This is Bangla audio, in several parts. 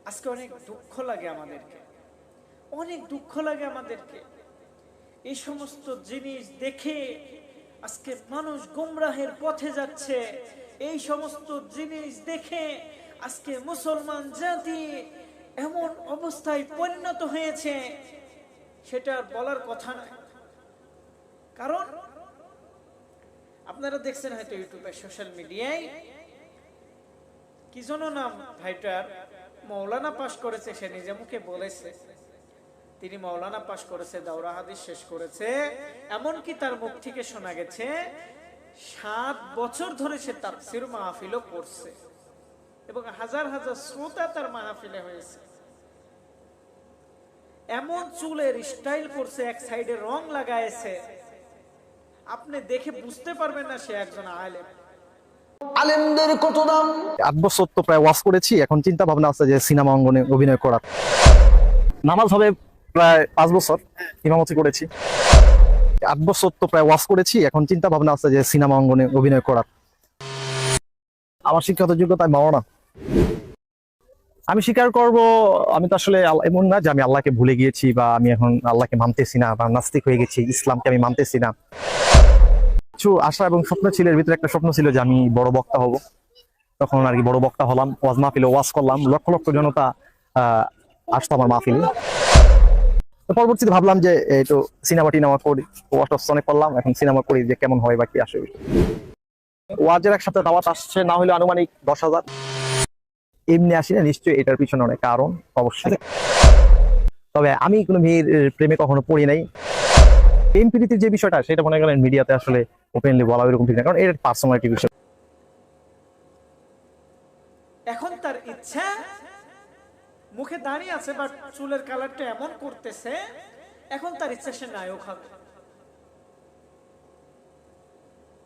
আজকে অনেক দুঃখ লাগে আমাদেরকে, অনেক দুঃখ লাগে আমাদেরকে। এই সমস্ত জিনিস দেখে আজকে মানুষ গোমরাহের পথে যাচ্ছে। এই সমস্ত জিনিস দেখে আজকে মুসলমান জাতি এমন অবস্থায় পরিণত হয়েছে, সেটা বলার কথা নয়। কারণ আপনারা দেখছেন হয়তো ইউটিউবে, সোশ্যাল মিডিয়ায়, কি যেন নাম ভাইটার, মৌলানা পাশ করেছে, সে নিজে মুখে বলেছে তিনি মৌলানা পাশ করেছে, দাওরা হাদিস শেষ করেছে। এমনকি তার মুখ থেকে শোনা গেছে 7 বছর ধরে সে তাফসীর মাহফিলও করছে এবং হাজার হাজার শ্রোতা তার মাহফিলে হয়েছে। এমন চুলের স্টাইল করছে, এক সাইডে রং লাগাইছে, আপনি দেখে বুঝতে পারবেন না সে একজন আলেম। আলেমদের কত দাম। 8 বছর তো প্রায় ওয়াজ করেছি, এখন চিন্তা ভাবনা আছে যে সিনেমা অঙ্গনে অভিনয় করার। নামাজ হবে প্রায় 5 বছর, ইমামতি করেছি। 8 বছর তো প্রায় ওয়াজ করেছি, এখন চিন্তা ভাবনা আছে যে সিনেমা অঙ্গনে অভিনয় করার। আমার শিক্ষাগত যোগ্যতায় মাওলানা। আমি স্বীকার করব, আমি তো আসলে এমন না যে আমি আল্লাহকে ভুলে গিয়েছি বা আমি এখন আল্লাহকে মানতেছি না বা নাস্তিক হয়ে গেছি, ইসলামকে আমি মানতেছি না। কিছু আশা এবং স্বপ্ন ছিল, এর ভিতরে একটা স্বপ্ন ছিল যে আমি বড় বক্তা হব। তখন আর কি বড় বক্তা হলাম, ওয়াজ মাহফিলে ওয়াজ করলাম, লক্ষ লক্ষ জনতা আসতো আমার মাহফিলে। পরবর্তীতে ভাবলাম যে একটু সিনেমা টিনেমা করি, ওয়াজ অনেক করলাম, এখন সিনেমা করি যে কেমন হয় বা কি আসে। ওয়াজের একসাথে দাওয়াত আসছে না হলে আনুমানিক 10,000। এমনি আসি না, নিশ্চয়ই এটার পিছনে অনেক কারণ অবশ্যই। তবে আমি কোনো মেয়ের প্রেমে কখনো পড়ি নাই। প্রেম প্রীতির যে বিষয়টা, সেটা মনে করেন মিডিয়াতে আসলে ওপেনলি বলা এরকম ঠিক না, কারণ এর পার্সোনালিটি বিষয়। এখন তার ইচ্ছা, মুখে দাঁড়িয়ে আছে বাট চুলের কালারটা এমন করতেছে, এখন তার ইচ্ছা সে নায়ক হবে।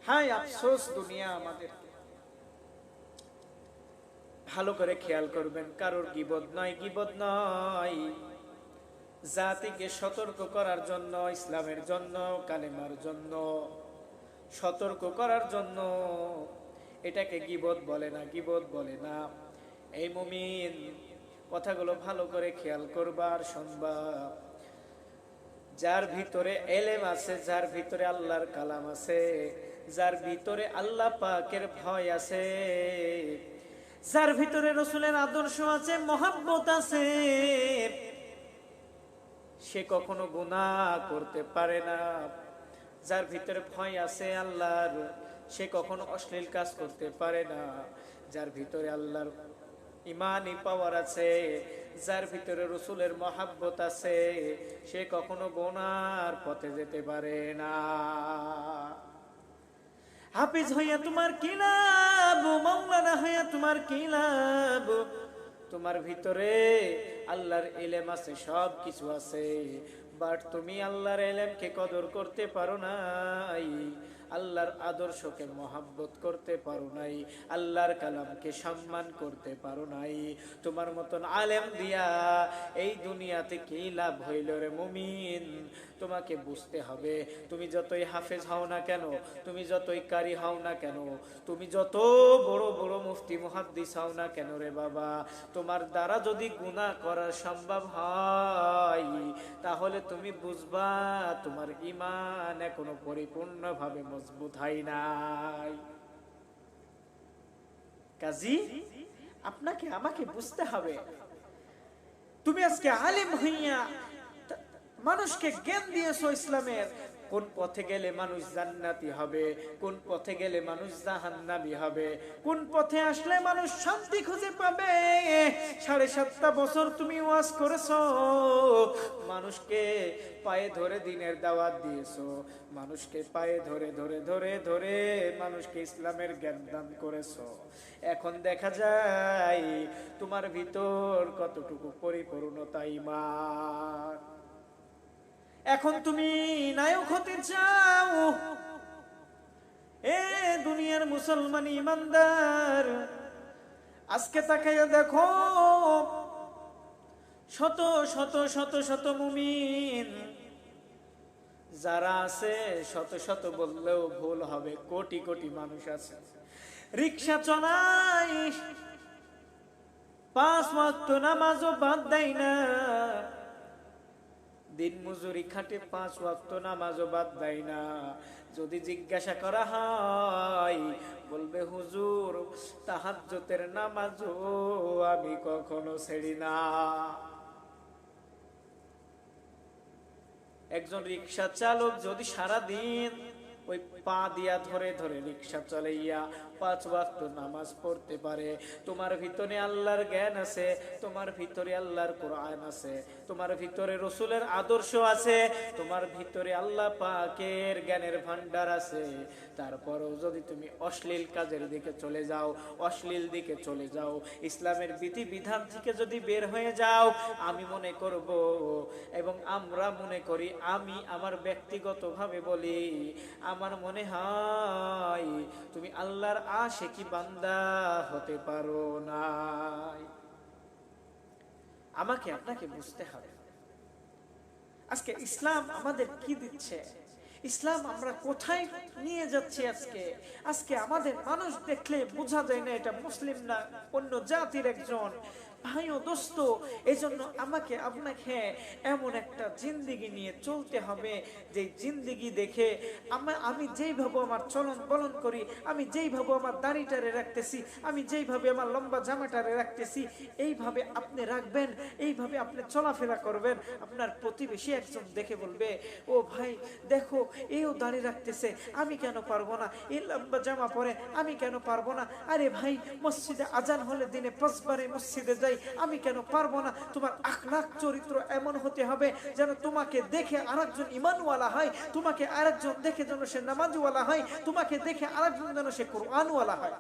হায় আফসোস দুনিয়া আমাদের। ভালো করে খেয়াল করবেন, কারোর গীবত নয়, গীবত নয়। জাতিকে সতর্ক করার জন্য, ইসলামের জন্য, কালেমার জন্য সতর্ক করার জন্য, এটাকে গীবত বলে না, গীবত বলে না। এই মুমিন, কথাগুলো ভালো করে খেয়াল করবা আর শুনবা। যার ভিতরে এলেম আছে, যার ভিতরে আল্লাহর কালাম আছে, যার ভিতরে আল্লাহ পাকের ভয় আছে, যার ভিতরে রসুলের আদর্শ আছে, মহব্বত আছে, সে কখনো গুনাহ করতে পারে না। যার ভিতরে ভয় আছে আল্লাহর, সে কখনো অশ্লীল কাজ করতে পারে না। যার ভিতরে আল্লাহর ইমানি পাওয়ার আছে, যার ভিতরে রসুলের মহাব্বত আছে, সে কখনো গুনার পথে যেতে পারে না। হাফিজ হইয়া তোমার কি লাভ, মাওলানা হইয়া তোমার কি লাভ? তোমার ভিতরে আল্লাহর ইলম আছে, সব কিছু আছে, বাট তুমি আল্লাহর ইলমকে কদর করতে পারো নাই, আল্লাহর আদর্শকে মহাব্বত করতে পারো নাই, আল্লাহর কালামকে সম্মান করতে পারো নাই। তোমার মতন আলেম দিয়া এই দুনিয়াতে কি লাভ হইল রে মুমিন? তোমাকে বুঝতে হবে, তুমি যতই হাফেজ হও না কেন, তুমি যতই কারি হও না কেন, তুমি যত বড় বড় মুফতি মুহাদ্দিস হও না কেন রে বাবা, তোমার দ্বারা যদি গুনাহ করা সম্ভব হয়, তাহলে তুমি বুঝবা তোমার ঈমান এখনো পরিপূর্ণভাবে মজবুত হয় নাই। কাজী আপনাকে আমাকে বুঝতে হবে, তুমি আজকে আলেম হইয়া মানুষকে জ্ঞান দিয়েছো ইসলামের, কোন পথে গেলে মানুষ জান্নাতি হবে, কোন পথে গেলে মানুষ জাহান্নামী হবে, কোন পথে আসলে মানুষ শান্তি খুঁজে পাবে। 7.5 বছর তুমি ওয়াজ করেছো, মানুষকে পায়ে ধরে দিনের দাওয়াত দিয়েছো, মানুষকে পায়ে ধরে ধরে ধরে ধরে মানুষকে ইসলামের জ্ঞান দান করেছো। এখন দেখা যায় তোমার ভিতর কতটুকু পরিপূর্ণতা ঈমান। এখন তুমি নায়ক হতে চাও। এ দুনিয়ার মুসলমান ইমানদার, আজকে তাকাইয়া দেখো, শত শত শত শত মুমিন যারা আছে, শত শত বললেও ভুল হবে, কোটি কোটি মানুষ আছে। রিক্সা চলাই, 5 ওয়াক্ত নামাজও বাদ দেয় না, দিন মজুরি খাটে 5 ওয়াক্ত নামাজও বাদ দেয় না। যদি জিজ্ঞাসা করা হয় বলবে হুজুর তাহাজ্জুদের নামাজও আমি কখনো ছেড়ি না। একজন রিকশা চালক যদি সারা দিন ওই পা দিয়া ধরে ধরে রিকশা চালাইয়া 5 ওয়াক্ত নামাজ পড়তে পারে, তোমার ভিতরে আল্লাহর জ্ঞান আছে, তোমার ভিতরে আল্লাহর কোরআন আছে, তোমার ভিতরে রাসূলের আদর্শ আছে, তোমার ভিতরে আল্লাহ পাকের জ্ঞানের ভান্ডার আছে, তারপরেও যদি তুমি অশ্লীল কাজের দিকে চলে যাও, অশ্লীল দিকে চলে যাও, ইসলামের বিধি বিধান থেকে যদি বের হয়ে যাও, আমি মনে করব এবং আমরা মনে করি, আমি আমার ব্যক্তিগতভাবে বলি, আমার মনে হয় তুমি আল্লাহর আশিকি বান্দা হতে পারো না। আমাকে আপনাকে বুঝতে হবে আজকে ইসলাম আমাদের কি দিচ্ছে, ইসলাম আমরা কোথায় নিয়ে যাচ্ছি। আজকে আমাদের মানুষ দেখলে বোঝা যায় না এটা মুসলিম না অন্য জাতির একজন ভাই ও দোস্ত। এই জন্য আমাকে আপনাকে এমন একটা জিন্দিগি নিয়ে চলতে হবে যে জিন্দিগি দেখে আমি যেইভাবে আমার চলন বলন করি, আমি যেইভাবে আমার দাড়িটারে রাখতেছি, আমি যেইভাবে আমার লম্বা জামাটারে রাখতেছি, এইভাবে আপনি রাখবেন, এইভাবে আপনি চলাফেরা করবেন। আপনার প্রতিবেশী একজন দেখে বলবে, ও ভাই দেখো এও দাড়ি রাখতেছে, আমি কেন পারবো না, এই লম্বা জামা পরে আমি কেন পারবো না, আরে ভাই মসজিদে আজান হলে দিনে 5 বারে মসজিদে যাই, আমি কেন পারবো না। তোমার আখলাক চরিত্র এমন হতে হবে যেন তোমাকে দেখে আরেকজন ঈমানওয়ালা হয়, তোমাকে আরেকজন দেখে যেন সে নামাজওয়ালা হয়, তোমাকে দেখে আরেকজন যেন সে কোরআনওয়ালা হয়।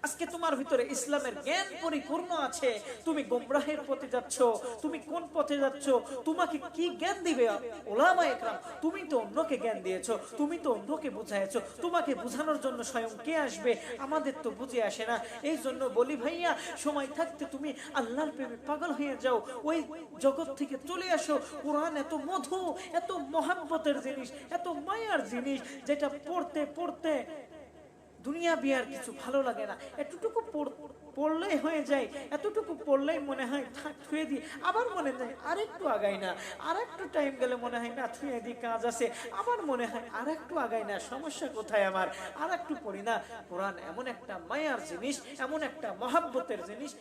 আজকে তোমার ভিতরে ইসলামের জ্ঞান পরিপূর্ণ আছে, তুমি গোমরাহের পথে যাচ্ছ, তুমি কোন পথে যাচ্ছ, তোমাকে কি জ্ঞান দিবে উলামায়ে কেরাম? তুমি তো অন্যকে জ্ঞান দিয়েছো, তুমি তো অন্যকে বুঝাইছো, তোমাকে বুঝানোর জন্য স্বয়ং কে আসবে? আমাদের তো বুঝে আসে না। এই জন্য বলি ভাইয়া, সময় থাকতে তুমি আল্লাহর প্রেমে পাগল হয়ে যাও, ওই জগৎ থেকে চলে আসো। কোরআন এত মধু, এত মহাব্বতের জিনিস, এত মায়ার জিনিস, যেটা পড়তে পড়তে দুনিয়া বিয়ার কিছু ভালো লাগে না, এতটুকু পড়লেই হয়ে যায়, এতটুকু পড়লেই মনে হয় থাক ছুঁয়ে দিই, আবার মনে হয় আরেকটু আগাই না, আর একটু টাইম গেলে মনে হয় না ছুঁয়ে দিই কাজ আছে, আবার মনে হয় আর একটু আগাই না, সমস্যা কোথায় আমার, আর একটু পড়ি না। কোরআন এমন একটা মায়ার জিনিস, এমন একটা মহাব্বতের জিনিস।